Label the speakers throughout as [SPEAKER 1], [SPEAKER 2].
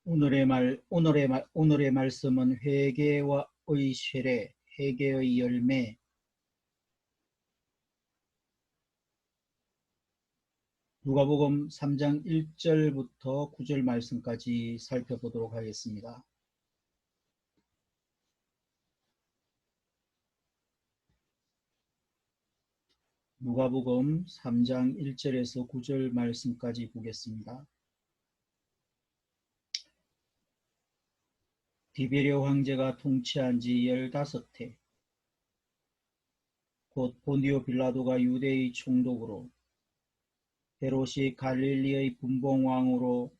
[SPEAKER 1] 오늘의 말씀은 회개의 세례, 회개의 열매, 누가복음 3장 1절부터 9절 말씀까지 살펴보도록 하겠습니다. 누가복음 3장 1절에서 9절 말씀까지 보겠습니다. 디베레오 황제가 통치한 지 15해, 곧 본디오 빌라도가 유대의 총독으로, 헤롯이 갈릴리의 분봉왕으로,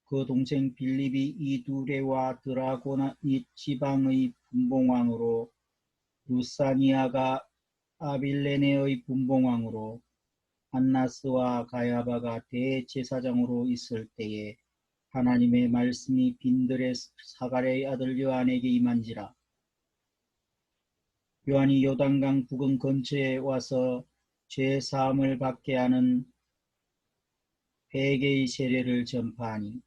[SPEAKER 1] 그 동생 빌립이 이두레와 드라고니 지방의 분봉왕으로, 루사니아가 아빌레네의 분봉왕으로, 안나스와 가야바가 대제사장으로 있을 때에 하나님의 말씀이 빈들의 사가랴의 아들 요한에게 임한지라. 요한이 요단강 부근 근처에 와서 죄 사함을 받게 하는 회개의 세례를 전파하니,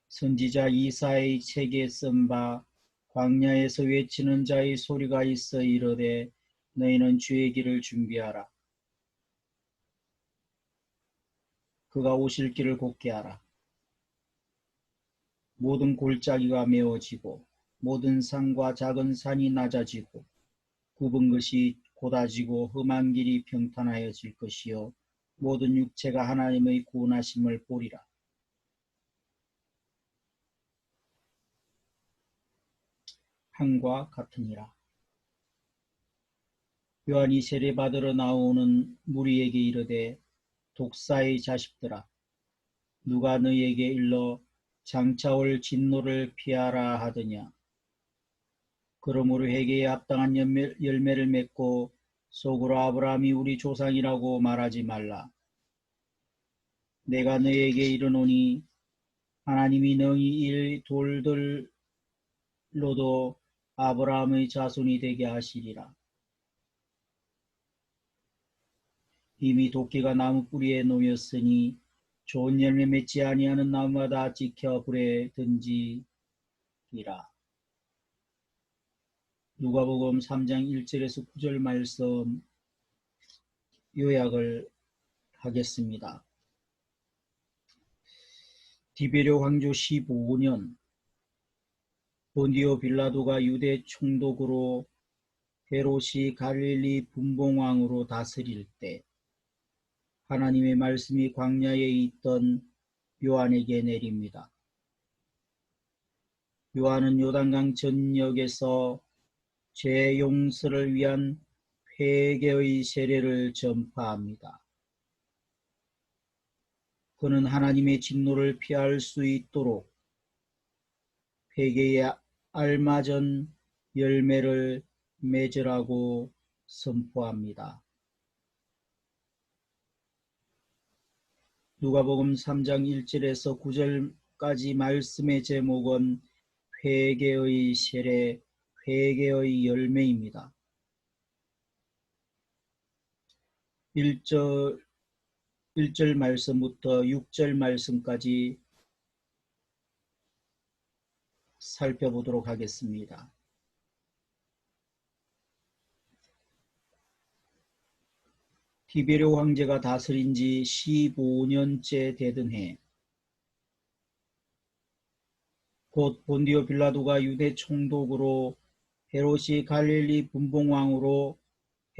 [SPEAKER 1] 선지자 이사야의 책에 쓴 바 광야에서 외치는 자의 소리가 있어 이르되 너희는 주의 길을 준비하라. 그가 오실 길을 곧게 하라. 모든 골짜기가 메워지고 모든 산과 작은 산이 낮아지고 굽은 것이 곧아지고 험한 길이 평탄하여질 것이요 모든 육체가 하나님의 구원하심을 보리라. 함과 같으니라. 요한이 세례받으러 나오는 무리에게 이르되 독사의 자식들아, 누가 너희에게 일러 장차 올 진노를 피하라 하더냐. 그러므로 회개에 합당한 열매를 맺고 속으로 아브라함이 우리 조상이라고 말하지 말라. 내가 너희에게 이르노니 하나님이 너희 이 돌들로도 아브라함의 자손이 되게 하시리라. 이미 도끼가 나무 뿌리에 놓였으니 좋은 열매 맺지 아니하는 나무마다 찍혀 불에 던지리라. 누가복음 3장 1절에서 9절 말씀 요약을 하겠습니다. 디베레오 황조 15년, 본디오 빌라도가 유대 총독으로 헤롯이 갈릴리 분봉왕으로 다스릴 때 하나님의 말씀이 광야에 있던 요한에게 내립니다. 요한은 요단강 전역에서 죄 용서를 위한 회개의 세례를 전파합니다. 그는 하나님의 진노를 피할 수 있도록 회개에 알맞은 열매를 맺으라고 선포합니다. 누가복음 3장 1절에서 9절까지 말씀의 제목은 회개의 세례, 회개의 열매입니다. 1절 말씀부터 6절 말씀까지 살펴보도록 하겠습니다. 디베레오 황제가 다스린 지 15년째 되던 해, 곧 본디오 빌라도가 유대 총독으로 헤롯이 갈릴리 분봉왕으로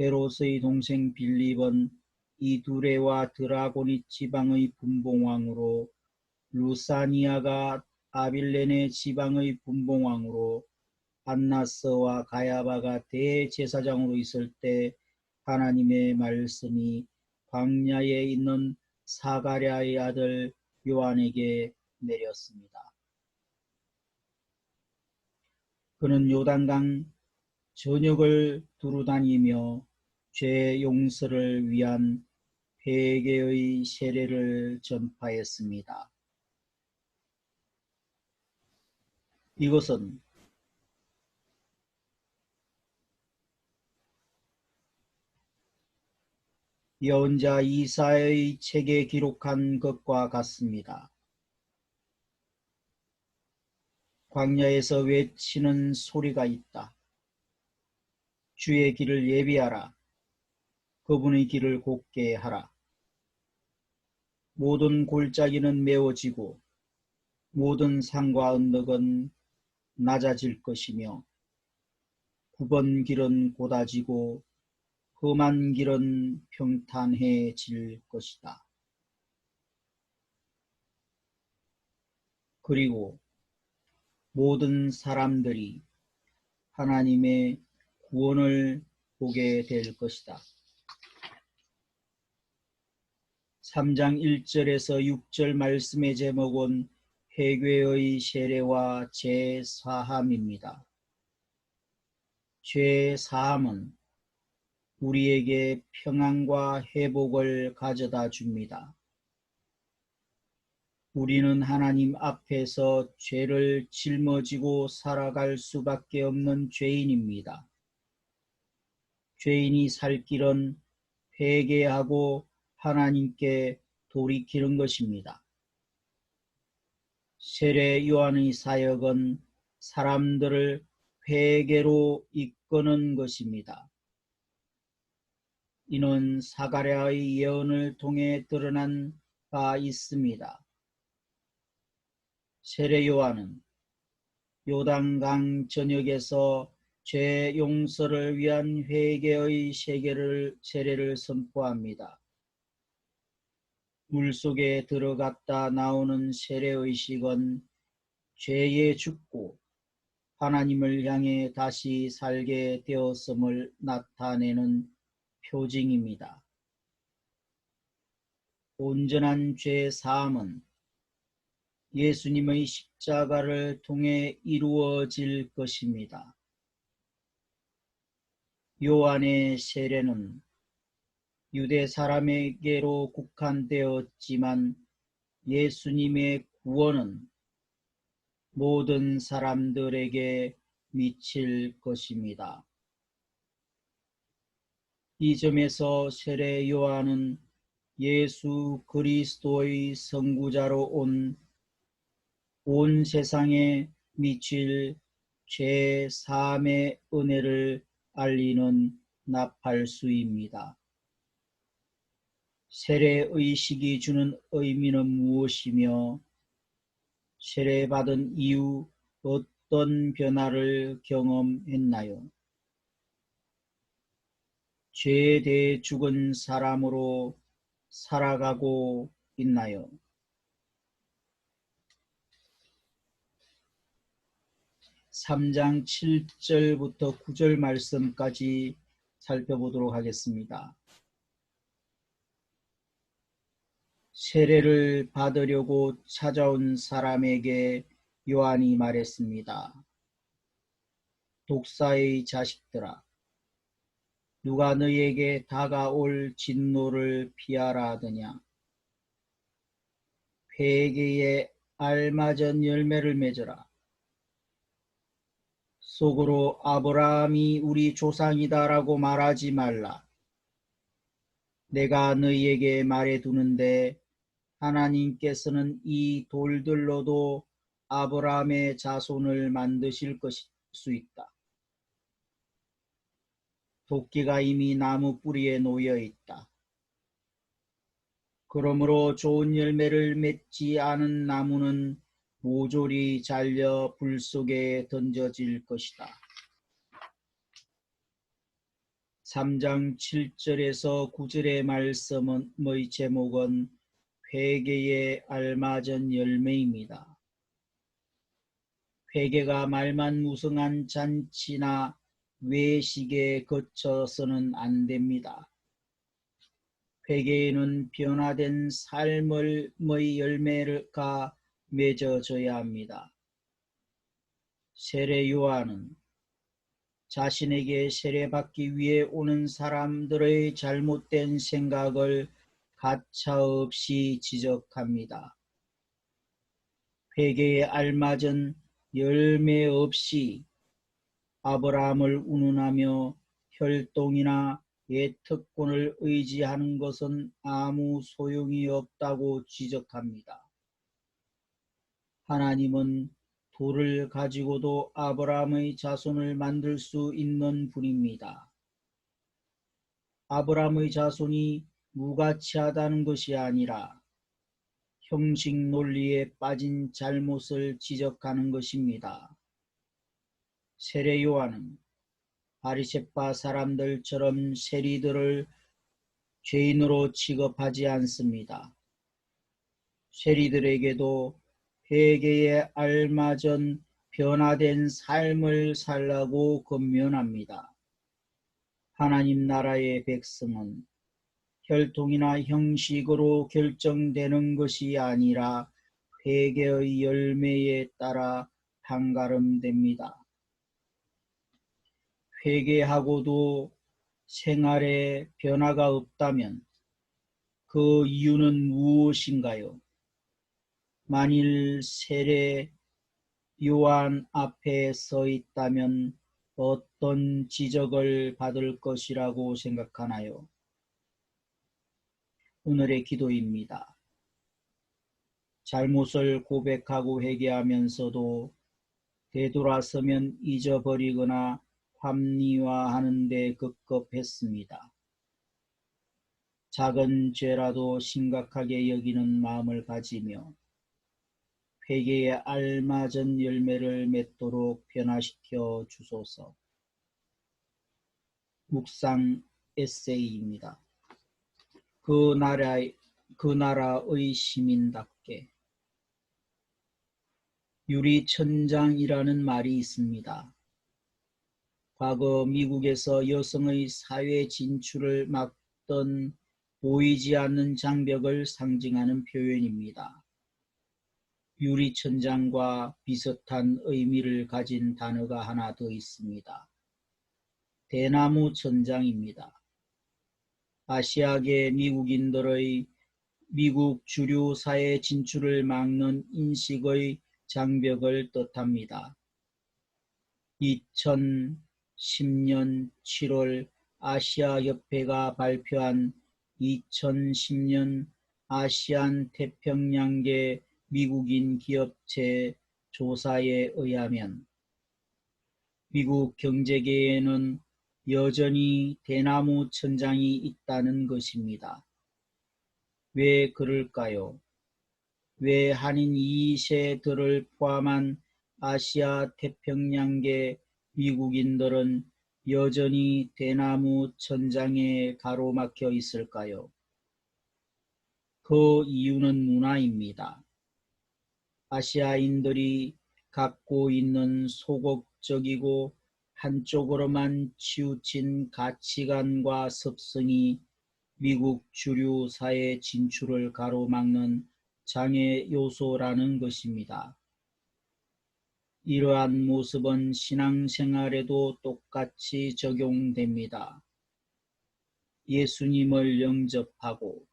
[SPEAKER 1] 헤롯의 동생 빌립은 이두레와 드라고니 지방의 분봉왕으로 루사니아가 아빌레네 지방의 분봉왕으로 안나스와 가야바가 대제사장으로 있을 때 하나님의 말씀이 광야에 있는 사가랴의 아들 요한에게 내렸습니다. 그는 요단강 전역을 두루다니며 죄 용서를 위한 회개의 세례를 전파했습니다. 이것은 예언자 이사야의 책에 기록한 것과 같습니다. 광야에서 외치는 소리가 있다. 주의 길을 예비하라. 그분의 길을 곱게 하라. 모든 골짜기는 메워지고 모든 산과 언덕은 낮아질 것이며 굽은 길은 곧아지고 험한 길은 평탄해질 것이다. 그리고 모든 사람들이 하나님의 구원을 보게 될 것이다. 3장 1절에서 6절 말씀의 제목은 회개의 세례와 제사함입니다. 죄사함은 우리에게 평안과 회복을 가져다 줍니다. 우리는 하나님 앞에서 죄를 짊어지고 살아갈 수밖에 없는 죄인입니다. 죄인이 살 길은 회개하고 하나님께 돌이키는 것입니다. 세례 요한의 사역은 사람들을 회개로 이끄는 것입니다. 이는 사가랴의 예언을 통해 드러난 바 있습니다. 세례 요한은 요단강 전역에서 죄 용서를 위한 회개의 세례를 선포합니다. 물속에 들어갔다 나오는 세례의식은 죄에 죽고 하나님을 향해 다시 살게 되었음을 나타내는 표징입니다. 온전한 죄 사함은 예수님의 십자가를 통해 이루어질 것입니다. 요한의 세례는 유대 사람에게로 국한되었지만 예수님의 구원은 모든 사람들에게 미칠 것입니다. 이 점에서 세례 요한은 예수 그리스도의 선구자로 온 세상에 미칠 죄 사함의 은혜를 알리는 나팔수입니다. 세례의식이 주는 의미는 무엇이며 세례받은 이후 어떤 변화를 경험했나요? 죄에 대해 죽은 사람으로 살아가고 있나요? 3장 7절부터 9절 말씀까지 살펴보도록 하겠습니다. 세례를 받으려고 찾아온 사람에게 요한이 말했습니다. 독사의 자식들아, 누가 너희에게 다가올 진노를 피하라 하더냐? 회개에 알맞은 열매를 맺어라. 속으로 아브라함이 우리 조상이다라고 말하지 말라. 내가 너희에게 말해두는데 하나님께서는 이 돌들로도 아브라함의 자손을 만드실 수 있다. 도끼가 이미 나무 뿌리에 놓여 있다. 그러므로 좋은 열매를 맺지 않은 나무는 모조리 잘려 불 속에 던져질 것이다. 3장 7절에서 9절의 말씀의 제목은 회개에 알맞은 열매입니다. 회개가 말만무성한 잔치나 외식에 거쳐서는 안 됩니다. 회개에는 변화된 삶의 열매가 맺어져야 합니다. 세례 요한은 자신에게 세례받기 위해 오는 사람들의 잘못된 생각을 가차없이 지적합니다. 회개에 알맞은 열매 없이 아브라함을 운운하며 혈통이나 옛 특권을 의지하는 것은 아무 소용이 없다고 지적합니다. 하나님은 돌을 가지고도 아브라함의 자손을 만들 수 있는 분입니다. 아브라함의 자손이 무가치하다는 것이 아니라 형식 논리에 빠진 잘못을 지적하는 것입니다. 세례 요한은 바리새파 사람들처럼 세리들을 죄인으로 취급하지 않습니다. 세리들에게도 회개에 알맞은 변화된 삶을 살라고 권면합니다. 하나님 나라의 백성은 혈통이나 형식으로 결정되는 것이 아니라 회개의 열매에 따라 판가름됩니다. 회개하고도 생활에 변화가 없다면 그 이유는 무엇인가요? 만일 세례 요한 앞에 서 있다면 어떤 지적을 받을 것이라고 생각하나요? 오늘의 기도입니다. 잘못을 고백하고 회개하면서도 되돌아서면 잊어버리거나 합리화하는 데 급급했습니다. 작은 죄라도 심각하게 여기는 마음을 가지며 회개에 알맞은 열매를 맺도록 변화시켜 주소서. 묵상 에세이입니다. 그 나라의 시민답게. 유리천장이라는 말이 있습니다. 과거 미국에서 여성의 사회 진출을 막던 보이지 않는 장벽을 상징하는 표현입니다. 유리천장과 비슷한 의미를 가진 단어가 하나 더 있습니다. 대나무 천장입니다. 아시아계 미국인들의 미국 주류 사회 진출을 막는 인식의 장벽을 뜻합니다. 2010년 7월 아시아협회가 발표한 2010년 아시안 태평양계 미국인 기업체 조사에 의하면 미국 경제계에는 여전히 대나무 천장이 있다는 것입니다. 왜 그럴까요? 왜 한인 2세들을 포함한 아시아 태평양계 미국인들은 여전히 대나무 천장에 가로막혀 있을까요? 그 이유는 문화입니다. 아시아인들이 갖고 있는 소극적이고 한쪽으로만 치우친 가치관과 습성이 미국 주류 사회 진출을 가로막는 장애 요소라는 것입니다. 이러한 모습은 신앙생활에도 똑같이 적용됩니다. 예수님을 영접하고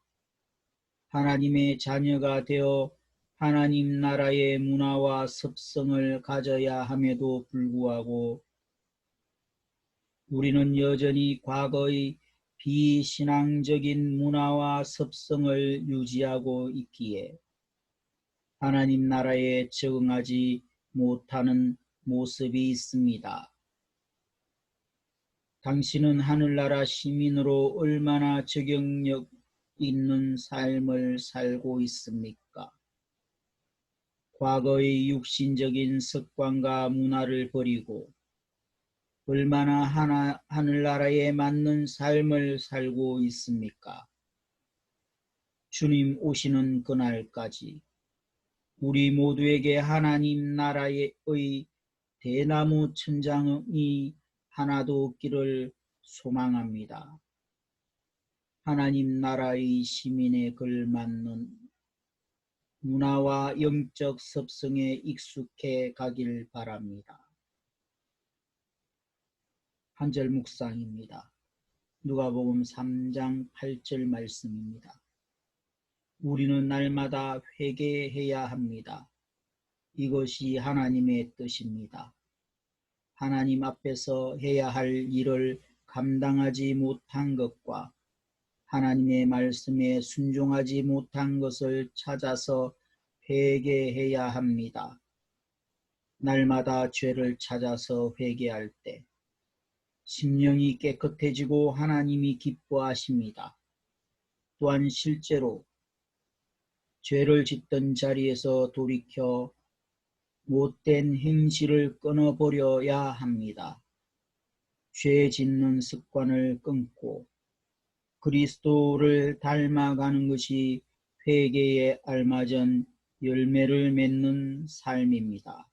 [SPEAKER 1] 하나님의 자녀가 되어 하나님 나라의 문화와 습성을 가져야 함에도 불구하고 우리는 여전히 과거의 비신앙적인 문화와 습성을 유지하고 있기에 하나님 나라에 적응하지 못하는 모습이 있습니다. 당신은 하늘나라 시민으로 얼마나 적응력 있는 삶을 살고 있습니까? 과거의 육신적인 습관과 문화를 버리고 얼마나 하늘나라에 맞는 삶을 살고 있습니까? 주님 오시는 그날까지 우리 모두에게 하나님 나라의 대나무 천장이 하나도 없기를 소망합니다. 하나님 나라의 시민에 걸맞는 문화와 영적 습성에 익숙해 가길 바랍니다. 한 절 묵상입니다. 누가복음 3장 8절 말씀입니다. 우리는 날마다 회개해야 합니다. 이것이 하나님의 뜻입니다. 하나님 앞에서 해야 할 일을 감당하지 못한 것과 하나님의 말씀에 순종하지 못한 것을 찾아서 회개해야 합니다. 날마다 죄를 찾아서 회개할 때 심령이 깨끗해지고 하나님이 기뻐하십니다. 또한 실제로 죄를 짓던 자리에서 돌이켜 못된 행실을 끊어버려야 합니다. 죄 짓는 습관을 끊고 그리스도를 닮아가는 것이 회개에 알맞은 열매를 맺는 삶입니다.